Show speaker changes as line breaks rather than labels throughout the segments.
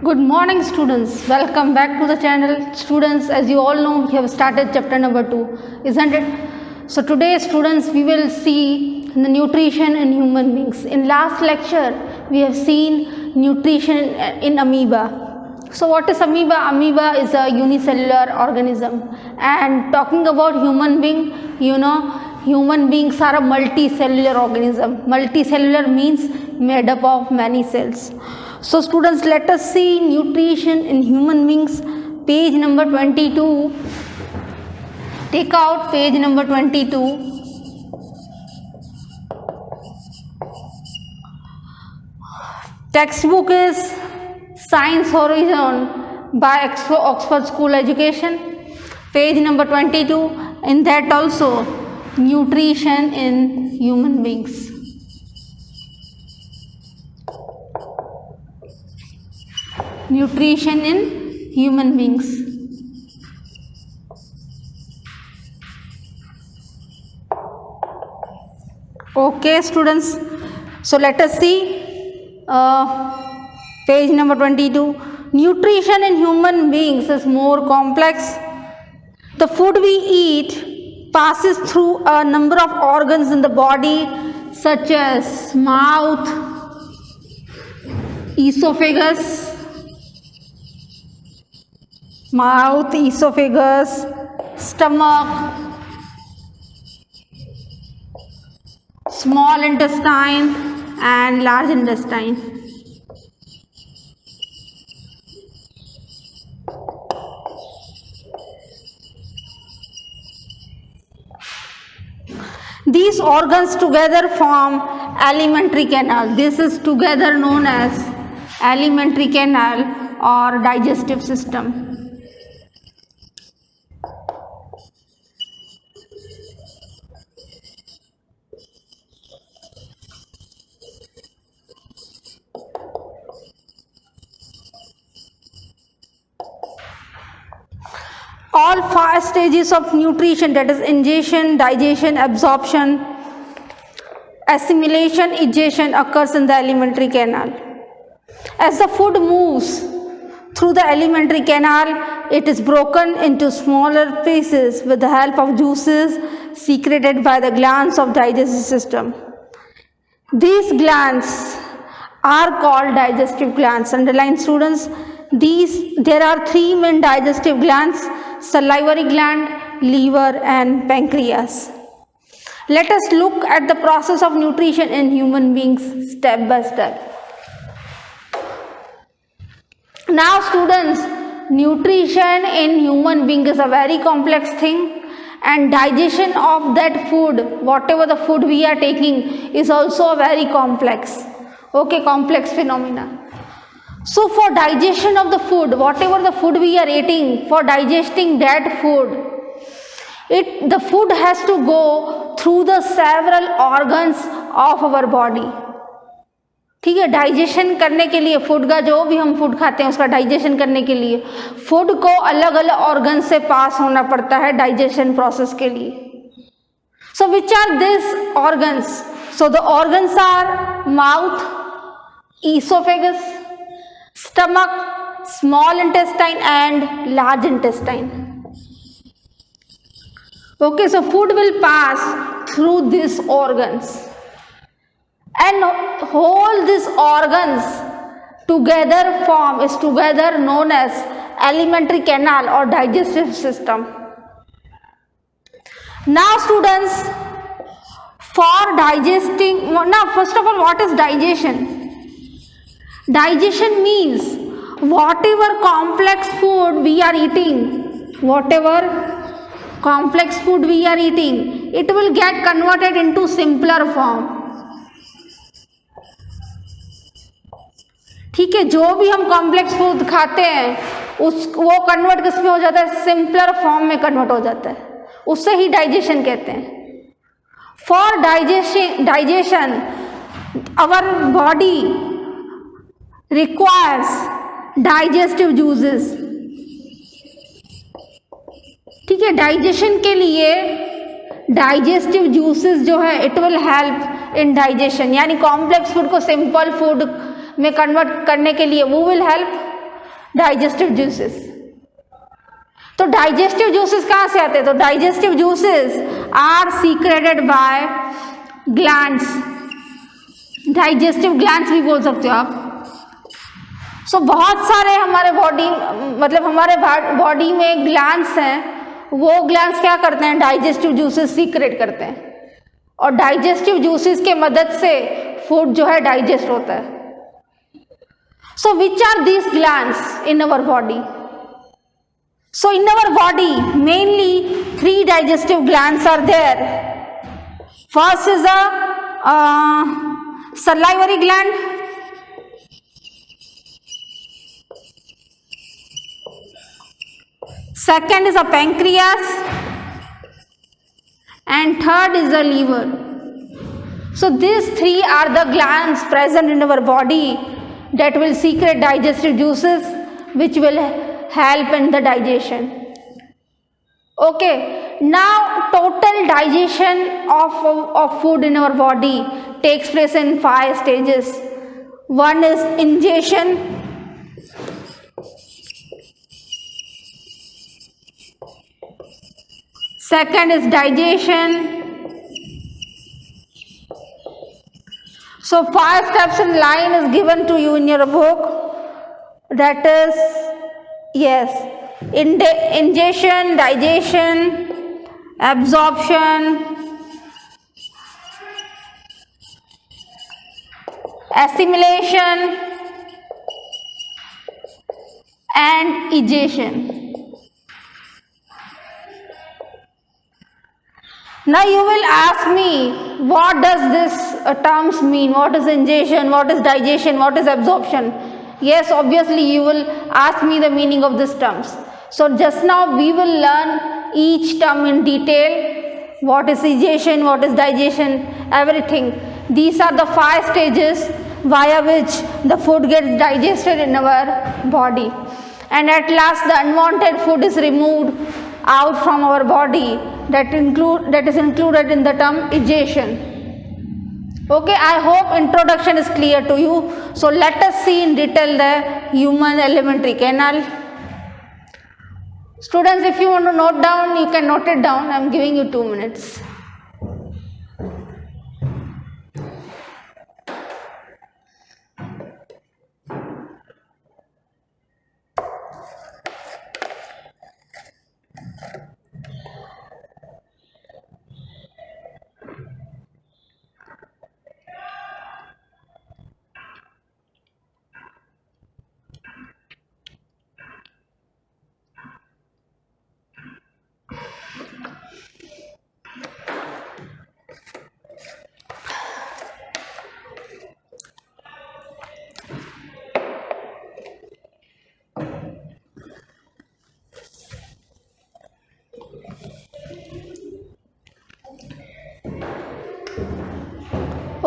Good morning students, welcome back to the channel. Students, as you all know, we have started chapter number 2, isn't it? So today students, we will see the nutrition in human beings. In last lecture, we have seen nutrition in amoeba. So what is amoeba? Amoeba is a unicellular organism, and talking about human being, human beings are a multicellular organism. Multicellular means made up of many cells. So students, let us see nutrition in human beings, page number 22. Take out page number 22. Textbook is Science Horizon by Oxford School Education, page number 22. In that also, nutrition in human beings. Nutrition in human beings. Okay students, so let us see page number 22. Nutrition in human beings is more complex. The food we eat passes through a number of organs in the body such as mouth, esophagus, stomach, small intestine and large intestine. These organs together form alimentary canal. This is together known as alimentary canal or digestive system. All 5 stages of nutrition, that is ingestion, digestion, absorption, assimilation, egestion, occurs in the alimentary canal. As the food moves through the alimentary canal, it is broken into smaller pieces with the help of juices secreted by the glands of digestive system. These glands are called digestive glands. Underline students, there are 3 main digestive glands: salivary gland, liver and pancreas. Let us look at the process of nutrition in human beings step by step. Now students, nutrition in human being is a very complex thing, and digestion of that food, whatever the food we are taking, is also a very complex phenomena. So for digestion of the food, whatever the food we are eating, for digesting that food, the food has to go through the several organs of our body. ठीक है, digestion करने के लिए food का, जो भी हम food खाते हैं उसका डाइजेशन करने के लिए फूड को अलग अलग ऑर्गन से पास होना पड़ता है डाइजेशन प्रोसेस के लिए. So which are this organs? So the organs are mouth, esophagus, stomach, small intestine and large intestine. Okay, so food will pass through these organs, and all these organs together known as alimentary canal or digestive system. Now students, for digesting, now first of all, what is digestion? Digestion means whatever complex food we are eating, it will get converted into simpler form. ठीक है, जो भी हम complex food खाते हैं वो convert किस में हो जाता है? सिंपलर फॉर्म में कन्वर्ट हो जाता है, उससे ही डाइजेशन कहते हैं. For digestion our body requires digestive juices. ठीक है, डाइजेशन के लिए डाइजेस्टिव जूसेस जो है it will help in digestion, यानी कॉम्प्लेक्स फूड को सिंपल फूड में कन्वर्ट करने के लिए वो विल हेल्प. Digestive juices. तो डाइजेस्टिव जूसेस कहाँ से आते हैं? तो digestive juices are secreted by glands, digestive glands भी बोल सकते हो आप। सो बहुत सारे हमारे बॉडी मतलब हमारे बॉडी में ग्लैंड्स हैं, वो ग्लैंड्स क्या करते हैं? डाइजेस्टिव जूसेस सीक्रेट करते हैं, और डाइजेस्टिव जूसेस के मदद से फूड जो है डाइजेस्ट होता है। So which are these glands in our body? So in our body mainly 3 digestive glands are there. First is a salivary gland, second is a pancreas, and third is the liver. So these 3 are the glands present in our body that will secrete digestive juices which will help in the digestion. Okay, now total digestion of food in our body takes place in 5 stages. One is ingestion, second is digestion. So 5 steps in line is given to you in your book, that is, yes, ingestion, digestion, absorption, assimilation, and egestion. Now you will ask me, what does this terms mean? What is ingestion? What is digestion? What is absorption? Yes, obviously you will ask me the meaning of these terms. So just now we will learn each term in detail. What is egestion? What is digestion? Everything. These are the 5 stages via which the food gets digested in our body. And at last the unwanted food is removed out from our body. That is included in the term egestion. Okay, I hope introduction is clear to you. So let us see in detail the human alimentary canal. Students, if you want to note down, you can note it down. I am giving you 2 minutes.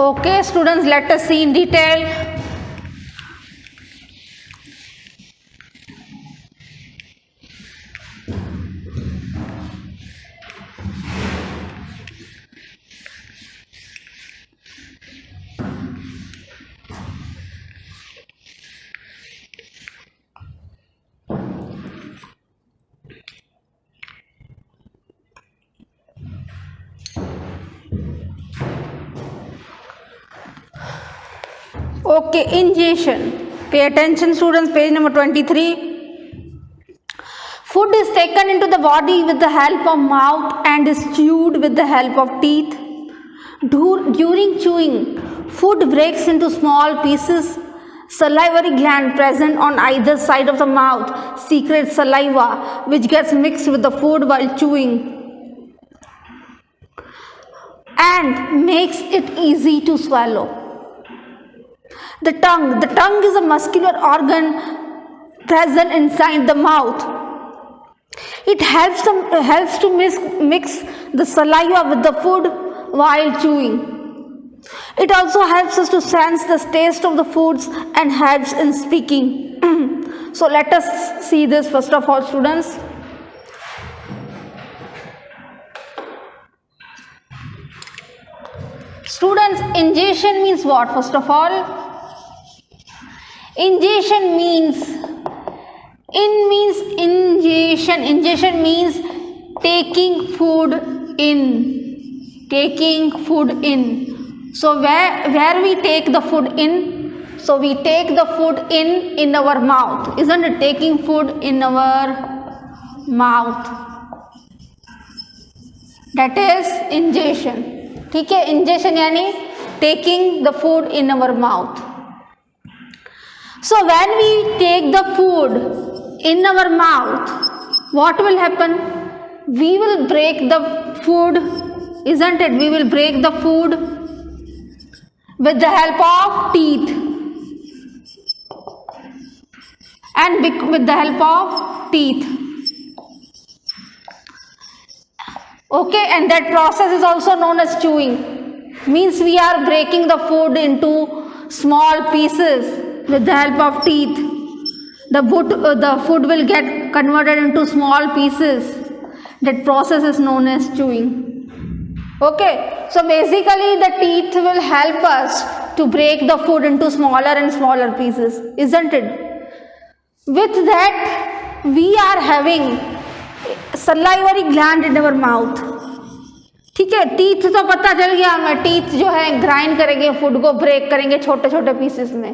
Okay, students, let us see in detail. Okay, ingestion. Pay attention, students, page number 23. Food is taken into the body with the help of mouth and is chewed with the help of teeth. During chewing, food breaks into small pieces. Salivary gland present on either side of the mouth secretes saliva which gets mixed with the food while chewing and makes it easy to swallow. The tongue is a muscular organ present inside the mouth. It helps to mix the saliva with the food while chewing. It also helps us to sense the taste of the foods and helps in speaking. So let us see this first of all, students. Students, ingestion means what? First of all, ingestion means In means ingestion. Ingestion means taking food in. Taking food in. So where we take the food in? So we take the food in our mouth. Isn't it? Taking food in our mouth. That is ingestion. ठीक है, ingestion यानी taking the food in our mouth. So when we take the food in our mouth, what will happen? We will break the food, isn't it? We will break the food with the help of teeth and with the help of teeth. Okay, and that process is also known as chewing. Means we are breaking the food into small pieces with the help of teeth. The food will get converted into small pieces. That process is known as chewing. Okay, so basically the teeth will help us to break the food into smaller and smaller pieces, isn't it? With that, we are having salivary gland in our mouth. ठीक है, teeth तो पता चल गया हमें, teeth जो है grind करेंगे, फूड को ब्रेक करेंगे छोटे छोटे पीसेस में.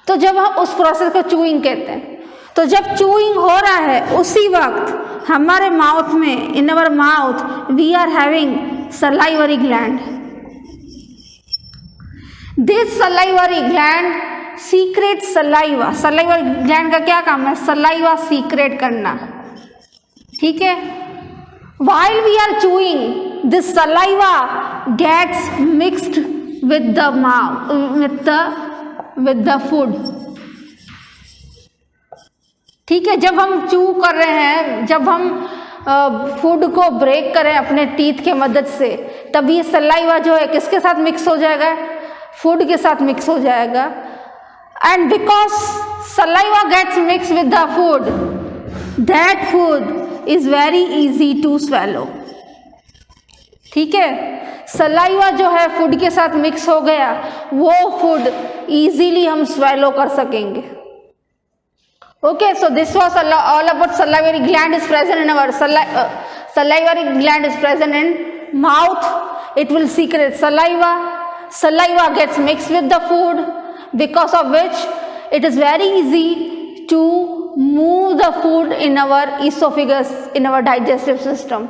तो जब हम उस प्रोसेस को चूइंग कहते हैं. तो जब चूइंग हो रहा है उसी वक्त हमारे माउथ में, in our mouth we are having salivary gland. This salivary gland secrete saliva. Salivary gland का क्या काम है? सलाइवा सीक्रेट करना. ठीक है. While we are chewing, this saliva gets mixed with the mouth, with the food. ठीक है. जब हम चू कर रहे हैं, जब हम फूड को ब्रेक करें अपने टीथ के मदद से, तब ये सलाइवा जो है किसके साथ मिक्स हो जाएगा? फूड के साथ मिक्स हो जाएगा. And because saliva gets mix with the food, that food is very easy to swallow. ठीक है. सलाइवा जो है फूड के साथ मिक्स हो गया, वो फूड इजीली हम स्वेलो कर सकेंगे. Okay, so this was all about salivary gland is present in our salivary gland is present in mouth. It will secrete saliva. Saliva gets mixed with the food, because of which it is very easy to move the food in our esophagus, in our digestive system.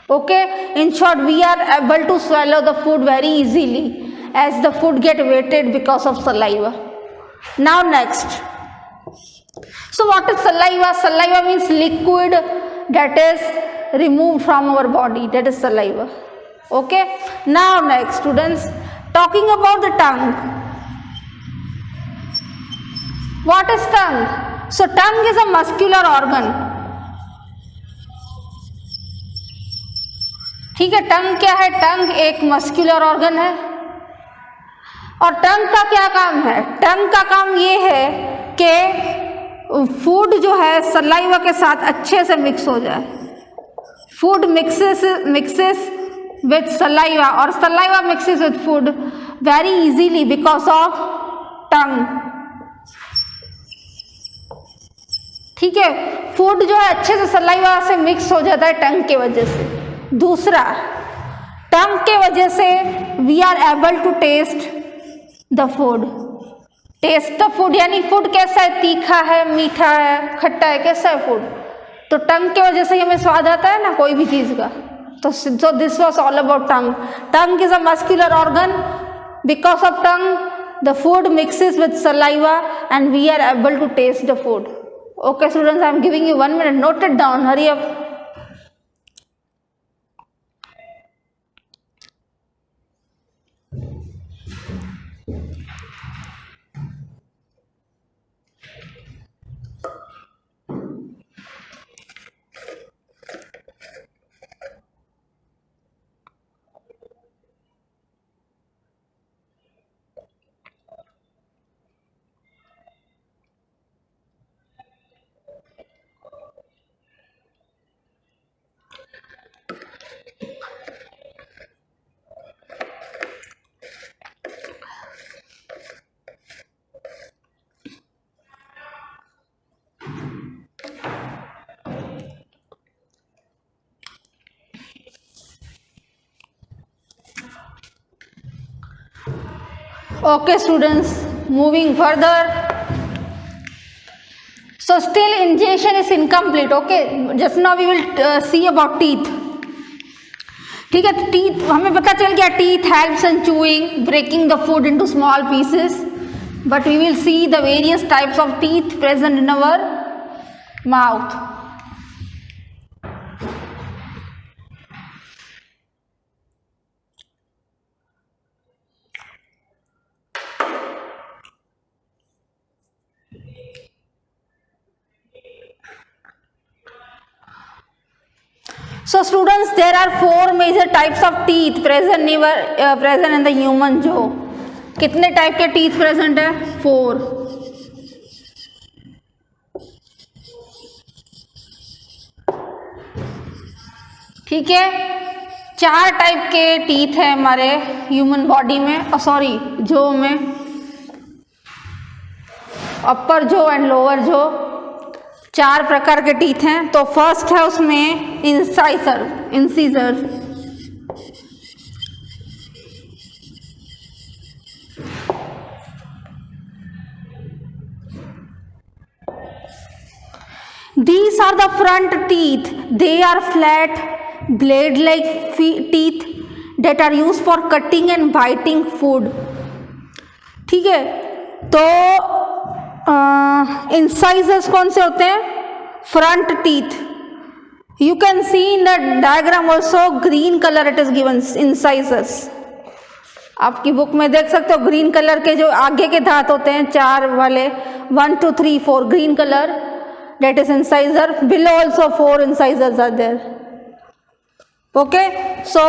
Okay, in short, we are able to swallow the food very easily as the food get weighted because of saliva. Now next. So what is saliva? Saliva means liquid that is removed from our body, that is saliva. Okay. Now next, students, talking about the tongue. What is tongue? So tongue is a muscular organ. ठीक है. टंग क्या है? टंग एक muscular organ है. और टंग का क्या काम है? टंग का काम ये है कि फूड जो है सलाइवा के साथ अच्छे से मिक्स हो जाए. फूड मिक्सेस विथ सलाइवा, और saliva mixes with food very easily because of टंग. ठीक है. फूड जो है अच्छे से सलाइवा से मिक्स हो जाता है टंग के वजह से. दूसरा, टंग के वजह से we are able to taste the food. Taste the food यानी फूड कैसा है? तीखा है, मीठा है, खट्टा है, कैसा है फूड? तो टंग के वजह से हमें स्वाद आता है ना कोई भी चीज़ का. तो this was all about tongue. Tongue is a muscular organ. Because of tongue the food mixes with saliva and we are able to taste the food. Okay students, I am giving you 1 minute. Note it down. Hurry up. Okay students, moving further. So still ingestion is incomplete. Okay, just now we will see about teeth. ठीक है, teeth हमें पता चल गया teeth helps in chewing, breaking the food into small pieces, but we will see the various types of teeth present in our mouth. So students, there are 4 major types of teeth present in the human jaw. कितने type के teeth present है? 4. ठीक है, 4 type के teeth है हमारे human body में, sorry जो में, अपर जो एंड लोअर जो, 4 प्रकार के टीथ हैं. तो फर्स्ट है उसमें incisor. These are the front teeth. They are flat, blade-like teeth that are used for cutting and biting food. ठीक है, तो इंसाइजर्स कौन से होते हैं? Front teeth. You can C in the diagram also green colour it is given. Incisors आपकी book में देख सकते हो, ग्रीन कलर के जो आगे के दांत होते हैं 4 वाले, 1 2 3 4 green colour, that is incisor. Below also 4 incisors are there. Okay, so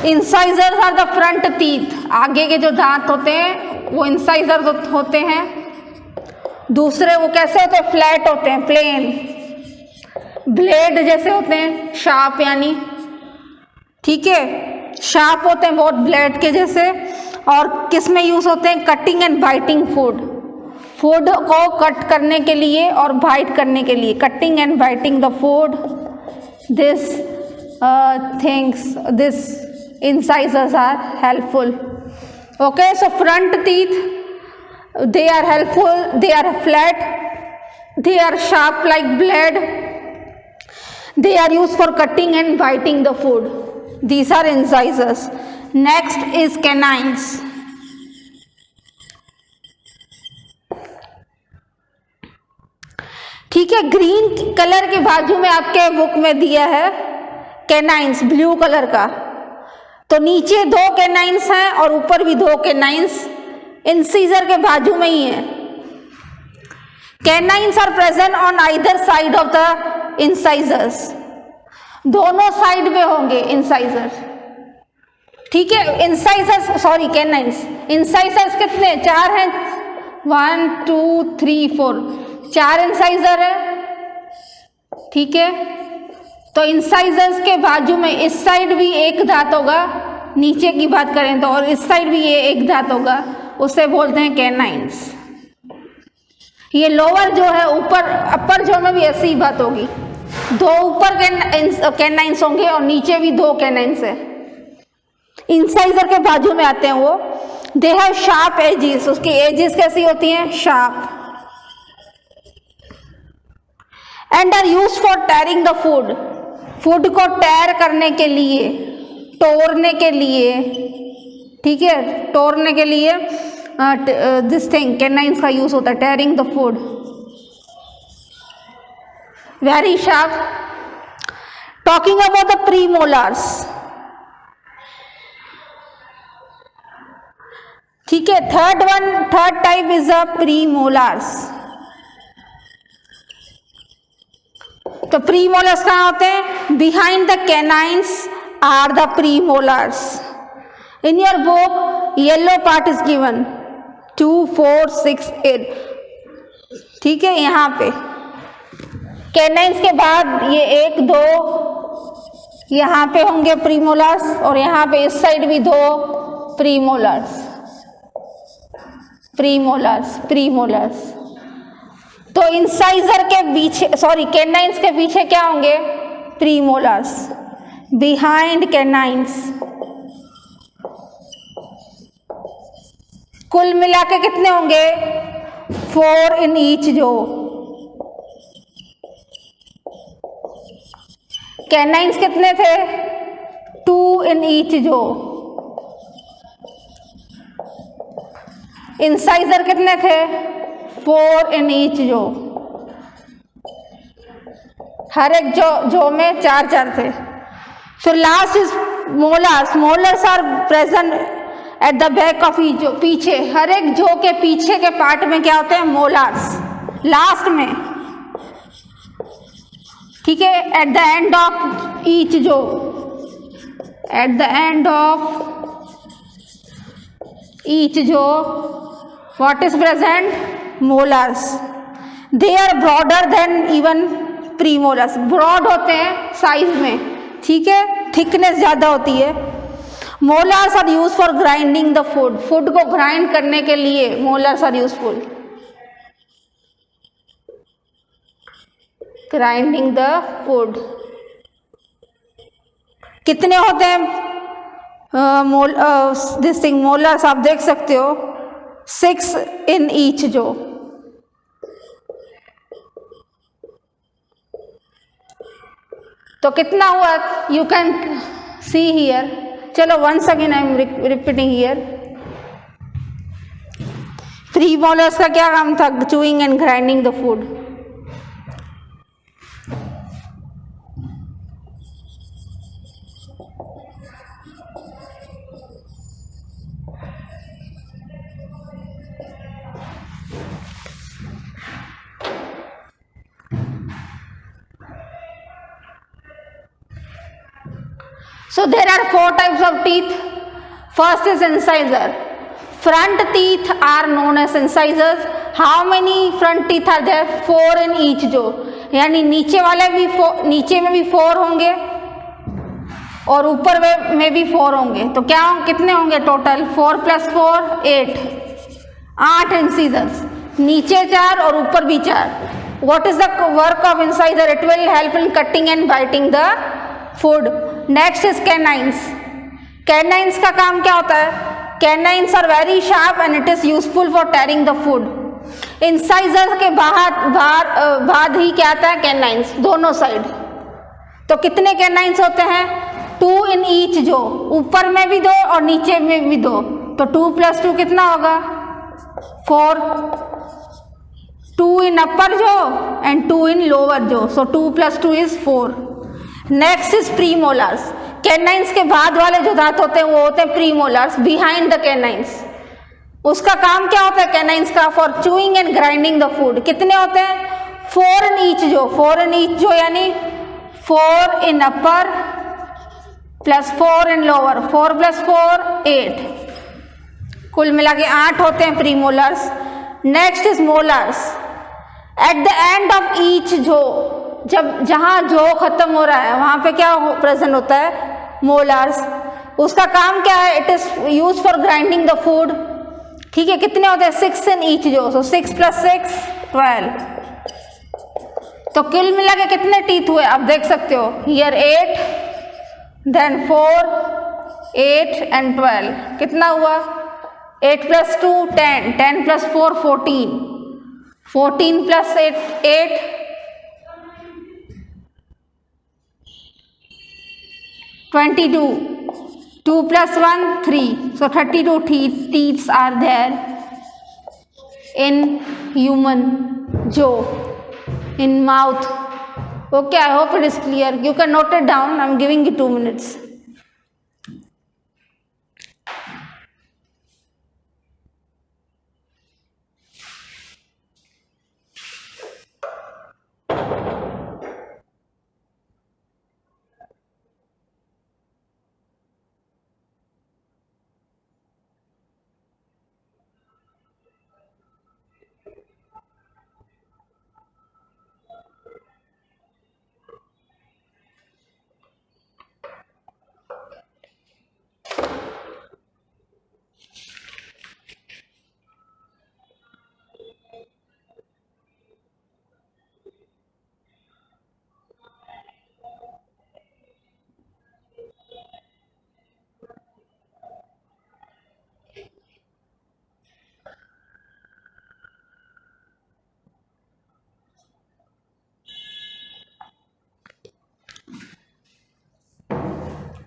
incisors are the front teeth. आगे के जो दांत होते हैं वो incisors होते हैं. दूसरे वो कैसे होते हैं? फ्लैट होते हैं, प्लेन, ब्लेड जैसे होते हैं, शार्प यानी. ठीक है, शार्प होते हैं बहुत, ब्लेड के जैसे. और किस में यूज होते हैं? Cutting and biting food. Food को कट करने के लिए और बाइट करने के लिए. Cutting and biting the food, this things, this incisors are helpful. Okay, so front teeth, they are helpful, they are flat, they are sharp like blade, they are used for cutting and biting the food. These are incisors. Next is canines. ठीक है, green colour के बाजू में आपके book में दिया है canines, blue colour का. तो नीचे 2 कैनाइन्स हैं और ऊपर भी 2 कैनाइन्स इंसीजर के बाजू में ही है. Canines are present on either side of the incisors. दोनों साइड में होंगे इंसाइजर. ठीक है, इंसाइजर्स सॉरी कैनाइन्स. इंसाइजर्स कितने? 4 हैं. 1 2 3 4, 4 इंसाइजर है. ठीक है, तो इंसाइजर्स के बाजू में इस साइड भी एक दांत होगा, नीचे की बात करें तो, और इस साइड भी ये एक दांत होगा, उसे बोलते हैं कैनाइन्स. ये लोअर जो है, ऊपर अपर जो में भी ऐसी ही बात होगी. 2 ऊपर कैनाइन्स होंगे और नीचे भी 2 कैनाइन्स है. इंसाइजर के बाजू में आते हैं वो. They have sharp edges. उसकी एजेस कैसी होती हैं? Sharp. And are used for tearing the food. Food को टेयर करने के लिए, तोड़ने के लिए. ठीक है, तोड़ने के लिए दिस थिंग कैनाइन्स का यूज होता है. Tearing the food. Very sharp. Talking about the premolars. ठीक है, third type is the premolars. तो प्रीमोलर्स कहाँ होते हैं? Behind the canines are the premolars. In your book yellow part is given 2 4 6 8. ठीक है, यहाँ पे कैनाइन्स के बाद ये 1 2 यहाँ पे होंगे प्रीमोलर्स, और यहाँ पे इस साइड भी 2 प्रीमोलर्स. प्रीमोलर्स. तो इंसाइजर के पीछे, सॉरी कैनाइन्स के पीछे क्या होंगे? प्रीमोलर्स. Behind canines. कुल मिला के कितने होंगे 4 इन ईच जो। कैनाइंस कितने थे 2 इन ईच जो। इंसाइजर कितने थे 4 इन ईच जो। हर एक जो में 4 थे। So last is molars. Molars are present at the back of each jaw. पीछे हर एक जो के पीछे के पार्ट में क्या होते हैं मोलर्स, लास्ट में, ठीक है, at the end of each jaw, at the end of each jaw what is present molars. They are broader than even premolars. Broad होते हैं साइज में, ठीक है, थिकनेस ज्यादा होती है। Molars are use for grinding the food. Food को grind करने के लिए molars are useful. Grinding the food. कितने होते हैं दिस थिंग मोलर्स आप देख सकते हो 6 इन ईच जो। तो कितना हुआ यू कैन सी हियर। चलो once again I am repeating here. Premolars का क्या काम था chewing and grinding the food. So there are 4 types of teeth. First is incisor. Front teeth are known as incisors. How many front teeth are there? 4 in each जो, यानी नीचे वाले भी नीचे में भी 4 होंगे और ऊपर में भी 4 होंगे। तो क्या कितने होंगे टोटल 4 + 4 8 इंसीजर्स। नीचे 4 और ऊपर भी 4। What is the work of incisor? It will help in cutting and biting the food. Next is canines. Canines का काम क्या होता है? Canines are very sharp and it is useful for tearing the food. Incisor के बाद ही क्या आता है कैनाइंस, दोनों साइड। तो कितने कैनाइंस होते हैं 2 इन ईच जो, ऊपर में भी 2 और नीचे में भी 2। तो 2 + 2 कितना होगा 4। 2 इन अपर जो एंड 2 इन लोअर जो, सो 2 + 2 is 4। Next is premolars. Canines के बाद वाले जो दांत होते हैं वो होते हैं प्रीमोलर्स, बिहाइंड द कैनाइंस। उसका काम क्या होता है कैनाइंस का? For chewing and grinding the food. कितने होते हैं 4 इन ईच जो। 4 इन ईच जो यानी 4 इन अपर + 4 इन लोअर। 4 + 4 8। कुल मिला के 8 होते हैं premolars. Next is molars. Eight the end of each जो, जब जहां जो खत्म हो रहा है वहां पे क्या प्रेजेंट होता है मोलर्स। उसका काम क्या है? It is use for grinding the food, ठीक है। कितने होते हैं 6 इन ईच जो, सो 6 + 6 12। तो कुल मिला के कितने टीथ हुए आप देख सकते हो हियर 8 देन 4 8 एंड 12। कितना हुआ 8 + 2 10 10 + 4 14 14 + 8 22 2 + 1 3, so 32 teeth are there in human jaw, in mouth. Okay, I hope it is clear. You can note it down. I am giving you 2 minutes.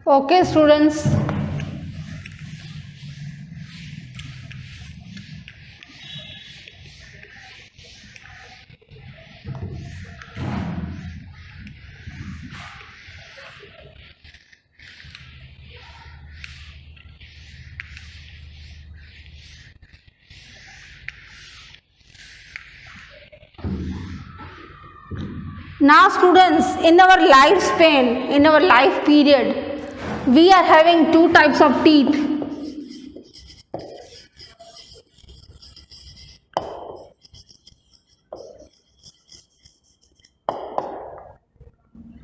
Okay, students. Now students, in our lifespan, in our life period, we are having two types of teeth.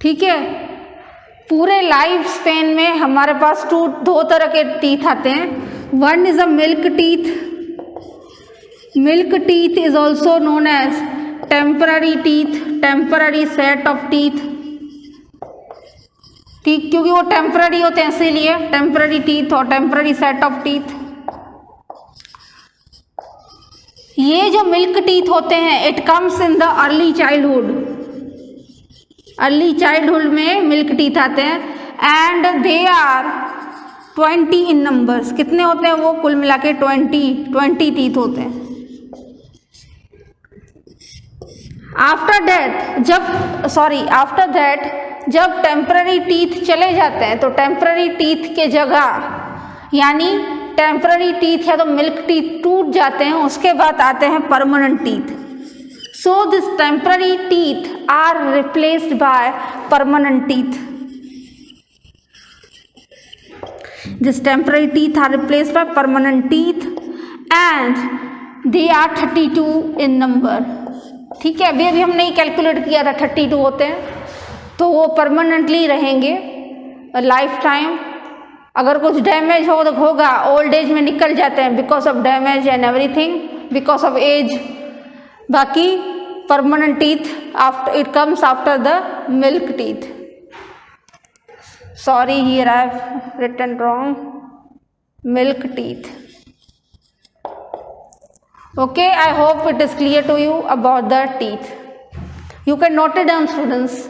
ठीक है, पूरे life span में हमारे पास दो तरह के teeth आते हैं. One is a milk teeth. Milk teeth is also known as temporary teeth, temporary set of teeth. ठीक, क्योंकि वो टेम्पररी होते हैं इसीलिए टेम्पररी टीथ और टेम्पररी सेट ऑफ टीथ. ये जो मिल्क टीथ होते हैं, it comes in the early childhood. Early childhood में मिल्क टीथ आते हैं and they are 20 in numbers. कितने होते हैं वो? कुल मिला के 20 टीथ होते हैं. आफ्टर दैट जब टेम्पररी टीथ चले जाते हैं तो टेम्पररी टीथ के जगह यानी टेम्पररी टीथ या तो मिल्क टीथ टूट जाते हैं, उसके बाद आते हैं permanent teeth. So this temporary teeth are replaced by permanent teeth. This temporary teeth are replaced by permanent teeth and they are 32 in number. ठीक है, अभी हमने कैलकुलेट किया था 32 होते हैं, तो वो परमानेंटली रहेंगे लाइफ टाइम. अगर कुछ डैमेज हो तो होगा, ओल्ड एज में निकल जाते हैं because of damage and everything, because of age. बाकी permanent teeth it comes after the milk teeth. Sorry, here I have written wrong. Milk teeth. Okay, I hope it is clear to you about the teeth. You can note it down, students.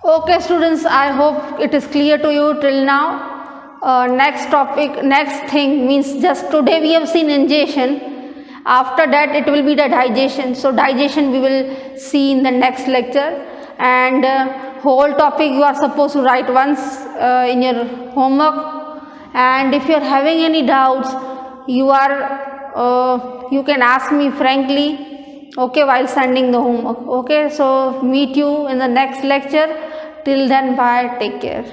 Okay students, I hope it is clear to you till now. Next thing means just today we have seen ingestion. After that it will be the digestion. So digestion we will see in the next lecture, and whole topic you are supposed to write once in your homework. And if you are having any doubts, you can ask me frankly, okay, while sending the homework. Okay, so meet you in the next lecture. Till then, bye, take care.